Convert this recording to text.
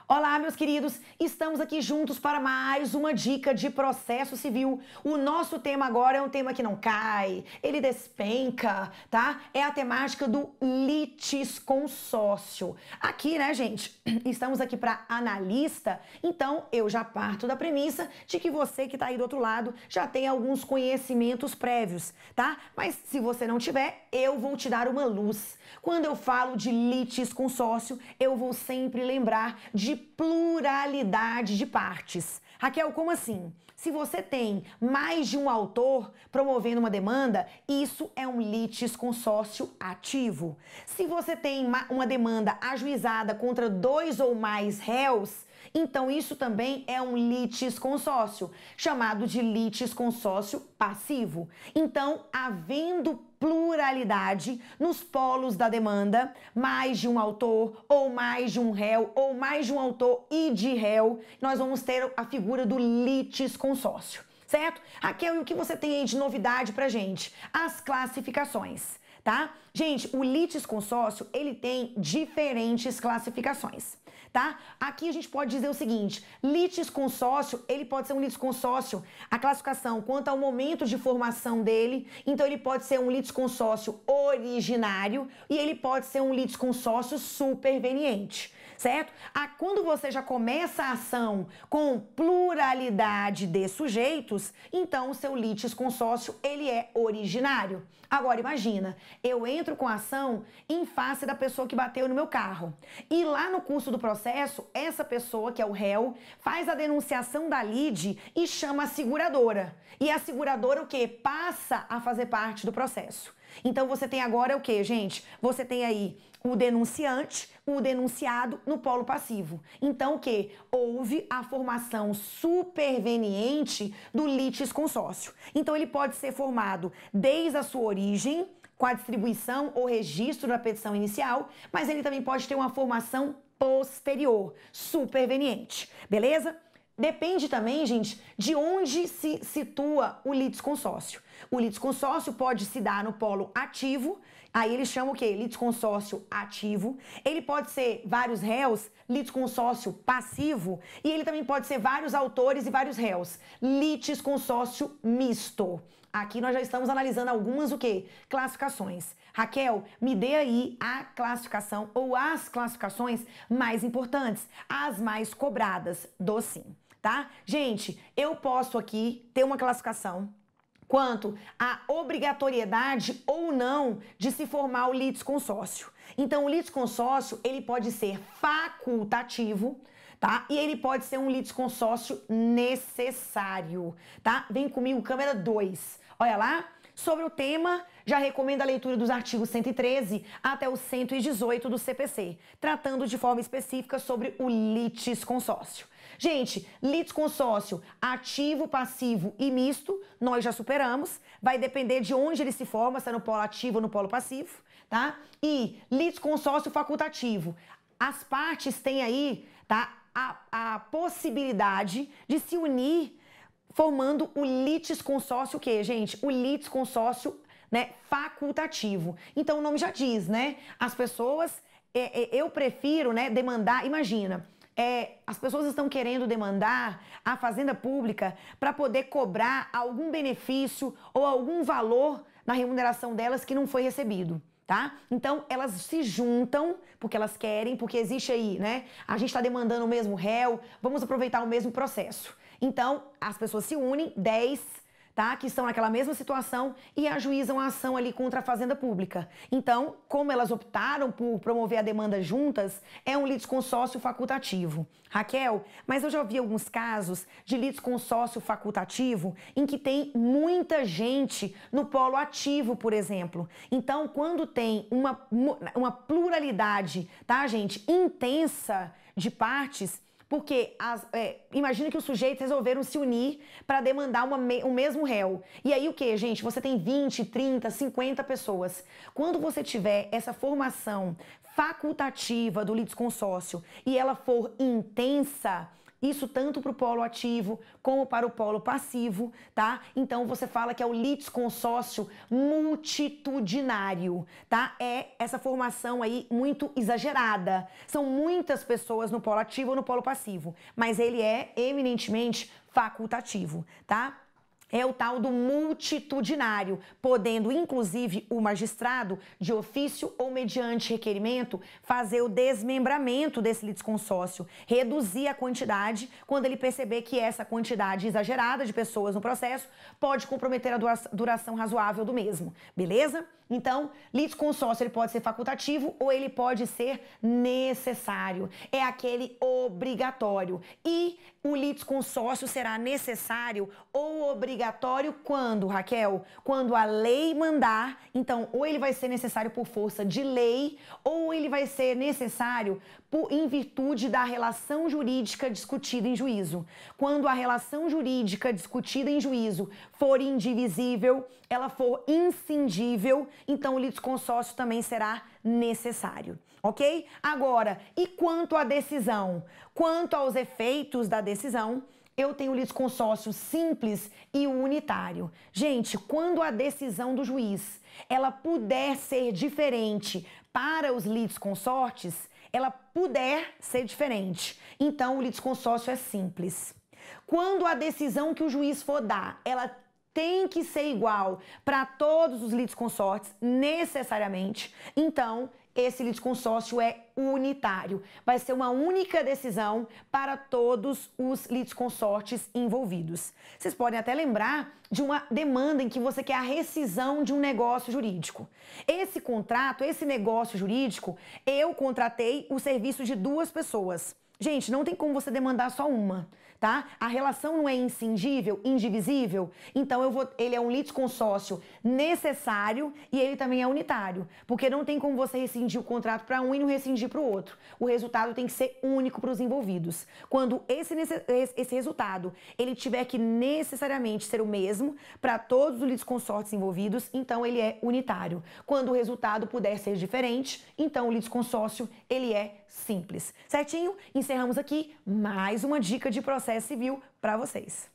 Olá, meus queridos, estamos aqui juntos para mais uma dica de processo civil. O nosso tema agora é um tema que não cai, ele despenca, tá? É a temática do litisconsórcio. Aqui, né, gente, estamos aqui para analista, então eu já parto da premissa de que você que está aí do outro lado já tem alguns conhecimentos prévios, tá? Mas se você não tiver, eu vou te dar uma luz. Quando eu falo de litisconsórcio, eu vou sempre lembrar de pluralidade de partes. Raquel, como assim? Se você tem mais de um autor promovendo uma demanda, isso é um litisconsórcio ativo. Se você tem uma demanda ajuizada contra 2 ou mais réus, então isso também é um litisconsórcio, chamado de litisconsórcio passivo. Então, havendo pluralidade nos polos da demanda, mais de um autor, ou mais de um réu, ou mais de um autor e de réu, nós vamos ter a figura do litisconsórcio, certo? Raquel, e o que você tem aí de novidade pra gente? As classificações, tá? Gente, o litisconsórcio, ele tem diferentes classificações, tá? Aqui a gente pode dizer o seguinte: litisconsórcio, ele pode ser um litisconsórcio, a classificação quanto ao momento de formação dele, então ele pode ser um litisconsórcio originário e ele pode ser um litisconsórcio superveniente, certo? Quando você já começa a ação com pluralidade de sujeitos, então o seu litisconsórcio, ele é originário. Agora, imagina, eu entro com a ação em face da pessoa que bateu no meu carro. E lá no curso do processo, essa pessoa, que é o réu, faz a denunciação da lide e chama a seguradora. E a seguradora o quê? Passa a fazer parte do processo. Então, você tem agora o quê, gente? Você tem aí o denunciante, o denunciado no polo passivo. Então, o quê? Houve a formação superveniente do litisconsórcio. Então, ele pode ser formado desde a sua origem, com a distribuição ou registro da petição inicial, mas ele também pode ter uma formação posterior, superveniente. Beleza? Depende também, gente, de onde se situa o litisconsórcio. O litisconsórcio pode se dar no polo ativo, aí eles chamam o quê? Litisconsórcio ativo. Ele pode ser vários réus, litisconsórcio passivo, e ele também pode ser vários autores e vários réus, litisconsórcio misto. Aqui nós já estamos analisando algumas o quê? Classificações. Raquel, me dê aí a classificação ou as classificações mais importantes, as mais cobradas do sim, tá? Gente, eu posso aqui ter uma classificação quanto à obrigatoriedade ou não de se formar o litisconsórcio. Então, o litisconsórcio, ele pode ser facultativo, tá? E ele pode ser um litisconsórcio necessário, tá? Vem comigo, câmera 2. Olha lá. Sobre o tema, já recomendo a leitura dos artigos 113 até o 118 do CPC, tratando de forma específica sobre o litisconsórcio. Gente, litisconsórcio ativo, passivo e misto, nós já superamos. Vai depender de onde ele se forma, se é no polo ativo ou no polo passivo, tá? E litisconsórcio facultativo. As partes têm aí, tá, a possibilidade de se unir formando o litisconsórcio o quê, gente? O litisconsórcio, né, facultativo. Então, o nome já diz, né? As pessoas, eu prefiro, né, demandar, imagina, as pessoas estão querendo demandar a Fazenda Pública para poder cobrar algum benefício ou algum valor na remuneração delas que não foi recebido, tá? Então, elas se juntam porque elas querem, porque existe aí, né? A gente está demandando o mesmo réu, vamos aproveitar o mesmo processo. Então, as pessoas se unem, 10, tá? Que estão naquela mesma situação e ajuizam a ação ali contra a Fazenda Pública. Então, como elas optaram por promover a demanda juntas, é um litisconsórcio facultativo. Raquel, mas eu já vi alguns casos de litisconsórcio facultativo em que tem muita gente no polo ativo, por exemplo. Então, quando tem uma pluralidade, tá, gente, intensa de partes, porque imagina que os sujeitos resolveram se unir para demandar o mesmo réu. E aí o que, gente? Você tem 20, 30, 50 pessoas. Quando você tiver essa formação facultativa do litisconsórcio e ela for intensa, Isso tanto para o polo ativo como para o polo passivo, tá? Então você fala que é o litisconsórcio multitudinário, tá? É essa formação aí muito exagerada. São muitas pessoas no polo ativo ou no polo passivo, mas ele é eminentemente facultativo, tá? É o tal do multitudinário, podendo, inclusive, o magistrado, de ofício ou mediante requerimento, fazer o desmembramento desse litisconsórcio, reduzir a quantidade quando ele perceber que essa quantidade exagerada de pessoas no processo pode comprometer a duração razoável do mesmo, beleza? Então, litisconsórcio ele pode ser facultativo ou ele pode ser necessário. É aquele obrigatório. E o litisconsórcio será necessário ou obrigatório quando, Raquel? Quando a lei mandar. Então, ou ele vai ser necessário por força de lei, ou ele vai ser necessário em virtude da relação jurídica discutida em juízo. Quando a relação jurídica discutida em juízo for indivisível, ela for inscindível, então o litisconsórcio também será necessário, ok? Agora, e quanto à decisão? Quanto aos efeitos da decisão, eu tenho o litisconsórcio simples e unitário. Gente, quando a decisão do juiz, ela puder ser diferente para os litisconsortes, ela puder ser diferente, então o litisconsórcio é simples. Quando a decisão que o juiz for dar, ela tem que ser igual para todos os litisconsortes, necessariamente, então esse litisconsórcio é unitário. Vai ser uma única decisão para todos os litisconsortes envolvidos. Vocês podem até lembrar de uma demanda em que você quer a rescisão de um negócio jurídico. Esse contrato, esse negócio jurídico, eu contratei o serviço de 2 pessoas. Gente, não tem como você demandar só uma, tá? A relação não é inscindível, indivisível, então ele é um litisconsórcio necessário e ele também é unitário, porque não tem como você rescindir o contrato para um e não rescindir para o outro. O resultado tem que ser único para os envolvidos. Quando esse resultado ele tiver que necessariamente ser o mesmo para todos os litisconsortes envolvidos, então ele é unitário. Quando o resultado puder ser diferente, então o litisconsórcio ele é simples. Certinho? Encerramos aqui mais uma dica de processo civil para vocês.